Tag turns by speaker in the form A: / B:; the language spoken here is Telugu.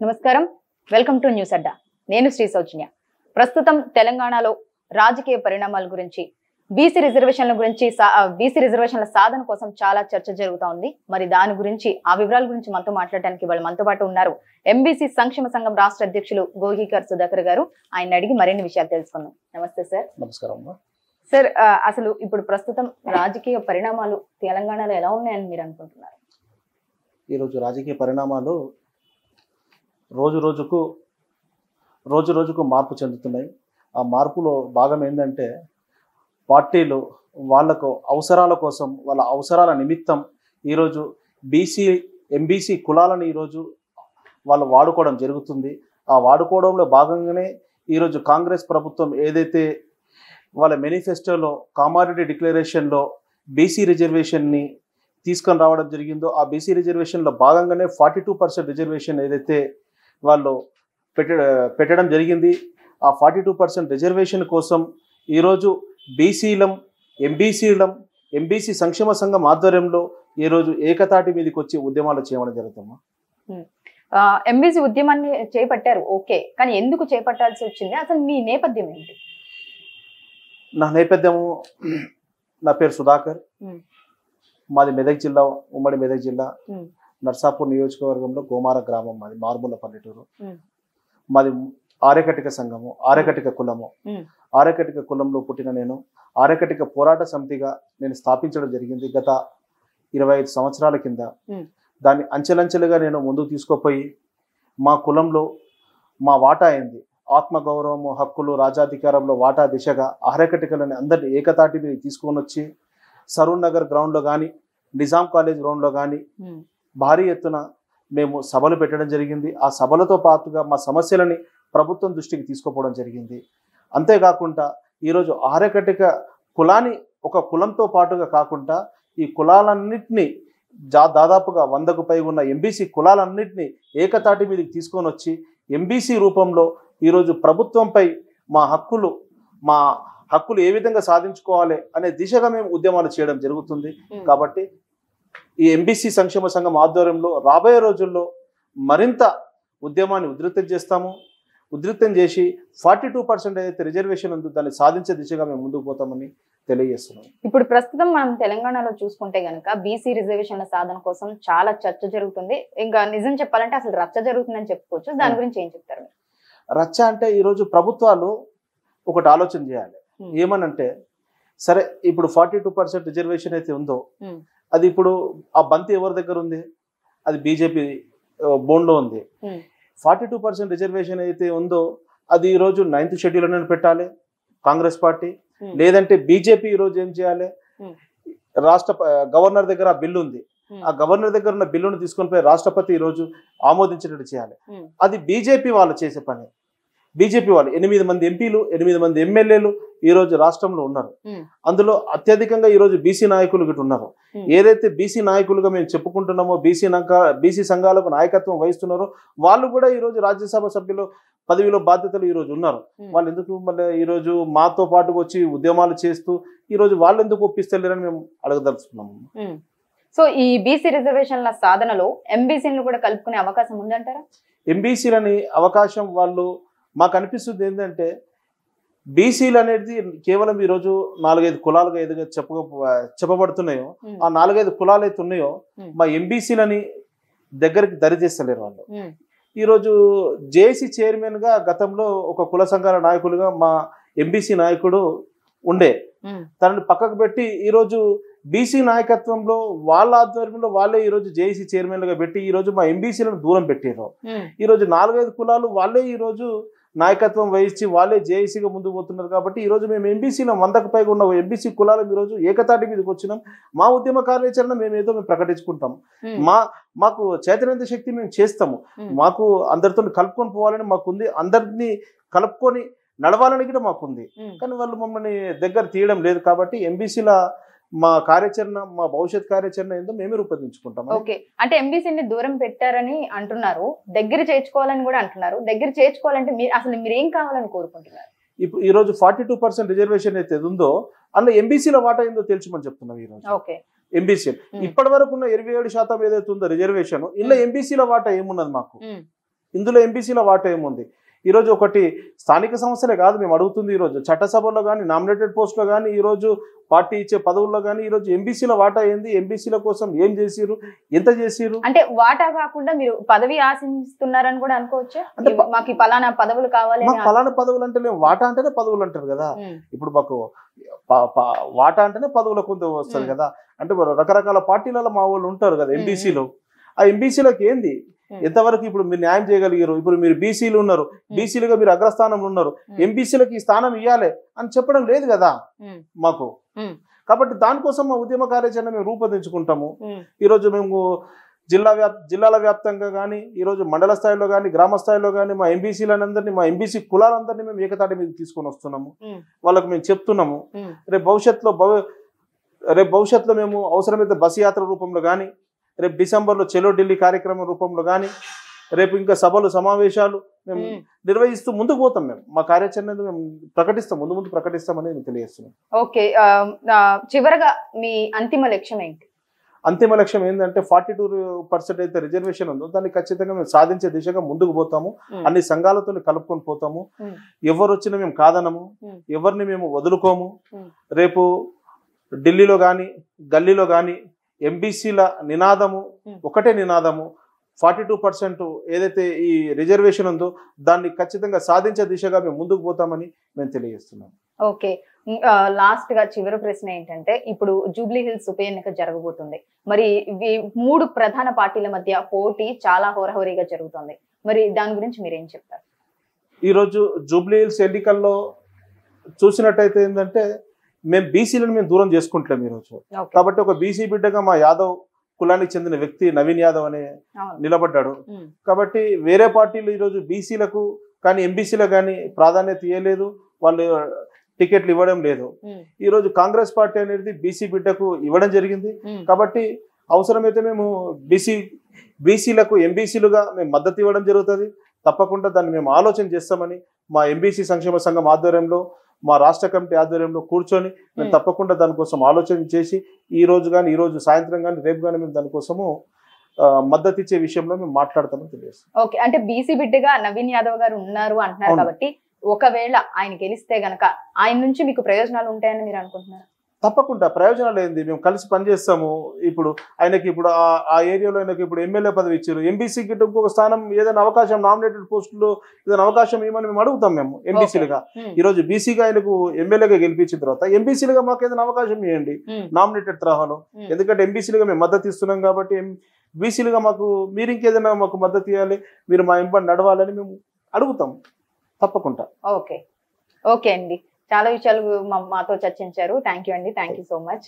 A: నమస్కారం, వెల్కమ్ టు న్యూస్ అడ్డా. నేను శ్రీ సౌజన్య. ప్రస్తుతం తెలంగాణలో రాజకీయ పరిణామాల గురించి, బీసీ రిజర్వేషన్ల సాధన కోసం చాలా చర్చ జరుగుతా ఉంది. మరి దాని గురించి, ఆ వివరాల గురించి మనతో మాట్లాడడానికి వాళ్ళు మనతో పాటు ఉన్నారు ఎంబీసీ సంక్షేమ సంఘం రాష్ట్ర అధ్యక్షులు గోగికర్ సుధాకర్ గారు. ఆయన అడిగి మరిన్ని విషయాలు తెలుసుకుందాం. నమస్తే సార్.
B: నమస్కారం
A: సార్. అసలు ఇప్పుడు ప్రస్తుతం రాజకీయ పరిణామాలు తెలంగాణలో ఎలా ఉన్నాయని మీరు అనుకుంటున్నారు?
B: ఈరోజు రాజకీయ పరిణామాలు రోజు రోజుకు మార్పు చెందుతున్నాయి. ఆ మార్పులో భాగం ఏంటంటే, పార్టీలు వాళ్ళకు అవసరాల కోసం, వాళ్ళ అవసరాల నిమిత్తం ఈరోజు ఎంబీసీ కులాలను ఈరోజు వాళ్ళు వాడుకోవడం జరుగుతుంది. ఆ వాడుకోవడంలో భాగంగానే ఈరోజు కాంగ్రెస్ ప్రభుత్వం ఏదైతే వాళ్ళ మేనిఫెస్టోలో కామారెడ్డి డిక్లరేషన్లో బీసీ రిజర్వేషన్ని తీసుకొని రావడం జరిగిందో, ఆ బీసీ రిజర్వేషన్లో భాగంగానే 42% రిజర్వేషన్ ఏదైతే వాళ్ళు పెట్టడం జరిగింది. ఆ 42% రిజర్వేషన్ కోసం ఈరోజు ఎంబీసీ సంక్షేమ సంఘం ఆధ్వర్యంలో ఈరోజు ఏకతాటి మీదకి వచ్చి ఉద్యమాలు చేయడం జరుగుతుందా?
A: ఎంబీసీ ఉద్యమాన్ని చేపట్టారు, ఓకే, కానీ ఎందుకు చేపట్టాల్సి వచ్చింది? అసలు మీ నేపథ్యం ఏంటి?
B: నా నేపథ్యము, నా పేరు సుధాకర్. మాది మెదక్ జిల్లా, ఉమ్మడి మెదక్ జిల్లా, నర్సాపూర్ నియోజకవర్గంలో గోమార గ్రామం, మాది మార్మూల పల్లెటూరు. మాది ఆర్యకటిక సంఘము, ఆర్యకటిక కులము. ఆర్యకటిక కులంలో పుట్టిన నేను ఆర్యకటిక పోరాట సమితిగా నేను స్థాపించడం జరిగింది గత 25 సంవత్సరాల కింద. దాన్ని అంచెలంచెలుగా నేను ముందుకు తీసుకుపోయి మా కులంలో మా వాటా అయింది. ఆత్మగౌరవము, హక్కులు, రాజాధికారంలో వాటా దిశగా ఆర్యకటికలని అందరినీ ఏకతాటి మీద తీసుకొని వచ్చి సరూర్ నగర్ గ్రౌండ్లో కానీ, నిజాం కాలేజ్ గ్రౌండ్లో కానీ భారీ ఎత్తున మేము సభలు పెట్టడం జరిగింది. ఆ సభలతో పాటుగా మా సమస్యలని ప్రభుత్వం దృష్టికి తీసుకుపోవడం జరిగింది. అంతేకాకుండా ఈరోజు ఆర్యకటిక కులాన్ని ఒక కులంతో పాటుగా కాకుండా ఈ కులాలన్నింటినీ దాదాపుగా 100కు పైగా ఉన్న ఎంబీసీ కులాలన్నింటినీ ఏకతాటి మీదకి తీసుకొని వచ్చి ఎంబీసీ రూపంలో ఈరోజు ప్రభుత్వంపై మా హక్కులు ఏ విధంగా సాధించుకోవాలి అనే దిశగా మేము ఉద్యమాలు చేయడం జరుగుతుంది. కాబట్టి ఈ ఎంబీసీ సంక్షేమ సంఘం ఆధ్వర్యంలో రాబోయే రోజుల్లో మరింత ఉద్యమాన్ని ఉధృతం చేసి 42% ఏదైతే రిజర్వేషన్ ఉందో దాన్ని సాధించే దిశగా మేము ముందుకు పోతామని తెలియజేస్తున్నాం.
A: ఇప్పుడు ప్రస్తుతం మనం తెలంగాణలో చూసుకుంటే గనక బీసీ రిజర్వేషన్ల సాధన కోసం చాలా చర్చ జరుగుతుంది. ఇంకా నిజం చెప్పాలంటే అసలు రచ్చ జరుగుతుందని చెప్పుకోవచ్చు. దాని గురించి ఏం చెప్తారు?
B: రచ్చ అంటే ఈరోజు ప్రభుత్వాలు ఒకటి ఆలోచన చేయాలి. ఏమనంటే, సరే ఇప్పుడు 42% రిజర్వేషన్ అయితే ఉందో అది ఇప్పుడు ఆ బంతి ఎవరి దగ్గర ఉంది? అది బీజేపీ బోన్లో ఉంది. 42% రిజర్వేషన్ అయితే ఉందో అది ఈరోజు 9th షెడ్యూల్ అనేది పెట్టాలి కాంగ్రెస్ పార్టీ. లేదంటే బీజేపీ ఈరోజు ఏం చేయాలి? గవర్నర్ దగ్గర ఆ బిల్లు ఉంది. ఆ గవర్నర్ దగ్గర ఉన్న బిల్లును తీసుకొని పోయి రాష్ట్రపతి ఈరోజు ఆమోదించినట్టు చేయాలి. అది బీజేపీ వాళ్ళు చేసే పని. బీజేపీ వాళ్ళు 8 మంది ఎంపీలు, 8 మంది ఎమ్మెల్యేలు ఈరోజు రాష్ట్రంలో ఉన్నారు. అందులో అత్యధికంగా ఈరోజు బీసీ నాయకులు గిట్ట ఉన్నారు. ఏదైతే బీసీ నాయకులుగా మేము చెప్పుకుంటున్నామో, బీసీ సంఘాలకు నాయకత్వం వహిస్తున్నారో వాళ్ళు కూడా ఈరోజు రాజ్యసభ సభ్యులు పదవిలో బాధ్యతలు ఈరోజు ఉన్నారు. వాళ్ళు ఎందుకు మళ్ళీ ఈరోజు మాతో పాటు వచ్చి ఉద్యమాలు చేస్తూ ఈరోజు వాళ్ళు ఎందుకు ఒప్పిస్తలేరని మేము అడగదలుచుకున్నాము.
A: సో ఈ బీసీ రిజర్వేషన్ల సాధనలో ఎంబీసీలను కూడా కలుపుకునే అవకాశం ఉందంటారా?
B: ఎంబీసీలని అవకాశం వాళ్ళు మాకు అనిపిస్తుంది ఏంటంటే, బీసీలు అనేది కేవలం ఈరోజు 4-5 కులాలుగా ఏదైతే చెప్పబడుతున్నాయో ఆ 4-5 కులాలు అయితే ఉన్నాయో మా ఎంబీసీలని దగ్గరికి దరిచేస్తలేరు వాళ్ళు. ఈరోజు జేఏసీ చైర్మన్ గా గతంలో ఒక కుల సంఘాల నాయకులుగా మా ఎంబీసీ నాయకుడు ఉండే, తనని పక్కకు పెట్టి ఈరోజు బీసీ నాయకత్వంలో వాళ్ళ ఆధ్వర్యంలో వాళ్ళే ఈరోజు జేఏసీ చైర్మన్లుగా పెట్టి ఈరోజు మా ఎంబీసీలను దూరం పెట్టారు. ఈరోజు 4-5 కులాలు వాళ్ళే ఈరోజు నాయకత్వం వహించి వాళ్ళే జేఏసీగా ముందుకు పోతున్నారు. కాబట్టి ఈరోజు మేము ఎంబీసీలో 100కు పైగా ఉన్న ఎంబీసీ కులాలు ఈరోజు ఏకతాటి మీదకి వచ్చినాం. మా ఉద్యమ కార్యాచరణ మేము ప్రకటించుకుంటాం. మాకు చైతన్య శక్తి మేము చేస్తాము. మాకు అందరితో కలుపుకొని పోవాలని మాకుంది, అందరినీ కలుపుకొని నడవాలని కూడా మాకుంది. కానీ వాళ్ళు మమ్మల్ని దగ్గర తీయడం లేదు. కాబట్టి ఎంబీసీల మా కార్యాచరణ, మా భవిష్యత్ కార్యాచరణ ఏందో మేమే రూపొందించుకుంటాం.
A: ఓకే, అంటే ఎంబీసీని దూరం పెట్టారని అంటున్నారు, దగ్గర చేర్చుకోవాలని కూడా అంటున్నారు. దగ్గర చేర్చుకోవాలంటే మీరు ఏం కావాలని కోరుకుంటున్నారు?
B: ఇప్పుడు ఈరోజు 42% రిజర్వేషన్ అయితే ఉందో అందులో ఎంబీసీల వాటా ఏందో తెలుసుమని చెప్తున్నాం. ఈరోజు ఎంబీసీ ఇప్పటి వరకు ఉన్న 27% ఏదైతే ఉందో రిజర్వేషన్, ఇలా ఎంబీసీల వాటా ఏమున్నది? మాకు ఇందులో ఎంబీసీల వాటా ఏముంది? ఈరోజు ఒకటి స్థానిక సంస్థలే కాదు మేము అడుగుతుంది, ఈరోజు చట్టసభలో కానీ నామినేటెడ్ పోస్టులో కానీ ఈరోజు పార్టీ ఇచ్చే పదవుల్లో కానీ ఈరోజు ఎంబీసీల వాటా ఏంది, ఎంబీసీల కోసం ఏం చేసిరు, ఎంత చేసిరు?
A: అంటే వాటా కాకుండా మీరు పదవి ఆశిస్తున్నారని కూడా అనుకోవచ్చు. అంటే మాకు ఈ పలానా పదవులు కావాలి,
B: పలానా పదవులు అంటే వాటా అంటేనే పదవులు అంటారు కదా. ఇప్పుడు మాకు వాటా అంటేనే పదవుల కొంత వస్తుంది కదా. అంటే రకరకాల పార్టీలలో మా వాళ్ళు ఉంటారు కదా ఎంబీసీలో. ఆ ఎంబీసీలకు ఏంది ఎంతవరకు ఇప్పుడు మీరు న్యాయం చేయగలిగారు? ఇప్పుడు మీరు బీసీలు ఉన్నారు, బీసీలుగా మీరు అగ్రస్థానంలో ఉన్నారు, ఎంబీసీలకు ఈ స్థానం ఇవ్వాలి అని చెప్పడం లేదు కదా మాకు. కాబట్టి దానికోసం మా ఉద్యమ కార్యాచరణ మేము రూపొందించుకుంటాము. ఈరోజు మేము జిల్లాల వ్యాప్తంగా కానీ ఈరోజు మండల స్థాయిలో కానీ గ్రామ స్థాయిలో కానీ మా ఎంబీసీలందరినీ, మా ఎంబీసీ కులాలందరినీ మేము ఏకతాటి మీద తీసుకొని వస్తున్నాము. వాళ్ళకు మేము చెప్తున్నాము రేపు భవిష్యత్తులో మేము అవసరమైతే బస్సు యాత్ర రూపంలో కానీ, రేపు డిసెంబర్లో చెలో ఢిల్లీ కార్యక్రమం రూపంలో కానీ, రేపు ఇంకా సభలు సమావేశాలు మేము నిర్వహిస్తూ ముందుకు పోతాం. మేము మా కార్యాచరణ మేము ప్రకటిస్తాం, ముందు ప్రకటిస్తామని మేము తెలియజేస్తున్నాం.
A: ఓకే, చివరగా మీ అంతిమ లక్ష్యం ఏంటి?
B: అంతిమ లక్ష్యం ఏంటంటే 42% అయితే రిజర్వేషన్ ఉందో దాన్ని ఖచ్చితంగా మేము సాధించే దిశగా ముందుకు పోతాము. అన్ని సంఘాలతో కలుపుకొని పోతాము. ఎవరు వచ్చినా మేము కాదనము, ఎవరిని మేము వదులుకోము. రేపు ఢిల్లీలో కానీ గల్లీలో కానీ ఎంబీసీల నినాదము ఒకటే నినాదము, 42% ఏదైతే ఈ రిజర్వేషన్ ఉందో దాన్ని ఖచ్చితంగా సాధించే దిశగా మేము ముందుకు పోతామని మేము తెలియజేస్తున్నాం.
A: ఓకే, లాస్ట్ గా చివరి ప్రశ్న ఏంటంటే, ఇప్పుడు జూబ్లీ హిల్స్ ఉప ఎన్నిక జరగబోతుంది. మరి 3 ప్రధాన పార్టీల మధ్య పోటీ చాలా హోరాహోరీగా జరుగుతుంది. మరి దాని గురించి మీరేం చెప్తారు?
B: ఈరోజు జూబ్లీ హిల్స్ ఎన్నికల్లో చూసినట్టయితే ఏంటంటే మేము బీసీలను మేము దూరం చేసుకుంటలేం ఈరోజు. కాబట్టి ఒక బీసీ బిడ్డగా మా యాదవ్ కులానికి చెందిన వ్యక్తి నవీన్ యాదవ్ అనే నిలబడ్డాడు. కాబట్టి వేరే పార్టీలు ఈరోజు బీసీలకు కానీ ఎంబీసీలకు కానీ ప్రాధాన్యత ఇవ్వలేదు, వాళ్ళు టికెట్లు ఇవ్వడం లేదు. ఈరోజు కాంగ్రెస్ పార్టీ అనేది బీసీ బిడ్డకు ఇవ్వడం జరిగింది. కాబట్టి అవసరమైతే మేము బీసీలకు ఎంబీసీలుగా మేము మద్దతు ఇవ్వడం జరుగుతుంది. తప్పకుండా దాన్ని మేము ఆలోచన చేస్తామని మా ఎంబీసీ సంక్షేమ సంఘం ఆధ్వర్యంలో, మా రాష్ట్ర కమిటీ ఆధ్వర్యంలో కూర్చొని మేము తప్పకుండా దానికోసం ఆలోచన చేసి ఈరోజు సాయంత్రం కానీ రేపు కానీ మేము దానికోసము మద్దతు ఇచ్చే విషయంలో మేము మాట్లాడతామని తెలియజేస్తాం.
A: ఓకే, అంటే బీసీ బిడ్డగా నవీన్ యాదవ్ గారు ఉన్నారు అంటున్నారు కాబట్టి ఒకవేళ ఆయన గెలిస్తే గనక ఆయన నుంచి మీకు ప్రయోజనాలు ఉంటాయని మీరు అనుకుంటున్నారు?
B: తప్పకుండా ప్రయోజనాలు ఏంది, మేము కలిసి పనిచేస్తాము. ఇప్పుడు ఆయనకి ఇప్పుడు ఆ ఏరియాలో ఆయనకి ఇప్పుడు ఎమ్మెల్యే పదవి ఇచ్చారు. ఎంబీసీకి ఇంకొక స్థానం ఏదైనా అవకాశం, నామినేటెడ్ పోస్టులో ఏదైనా అవకాశం ఇవ్వమని మేము అడుగుతాం. మేము ఎంబీసీలుగా ఈరోజు బీసీగా ఆయనకు ఎమ్మెల్యేగా గెలిపించిన తర్వాత ఎంబీసీలుగా మాకు ఏదైనా అవకాశం ఇవ్వండి నామినేటెడ్ తరహాలో. ఎందుకంటే ఎంబీసీలుగా మేము మద్దతు ఇస్తున్నాం కాబట్టి బీసీలుగా మాకు మీరు ఇంకేదైనా మాకు మద్దతు ఇవ్వాలి, మీరు మా ఎంబడి నడవాలని మేము అడుగుతాం తప్పకుండా.
A: ఓకే అండి, చాలా విషయాలు మాతో చర్చించారు. థ్యాంక్ యూ అండి, థ్యాంక్ యూ సో మచ్.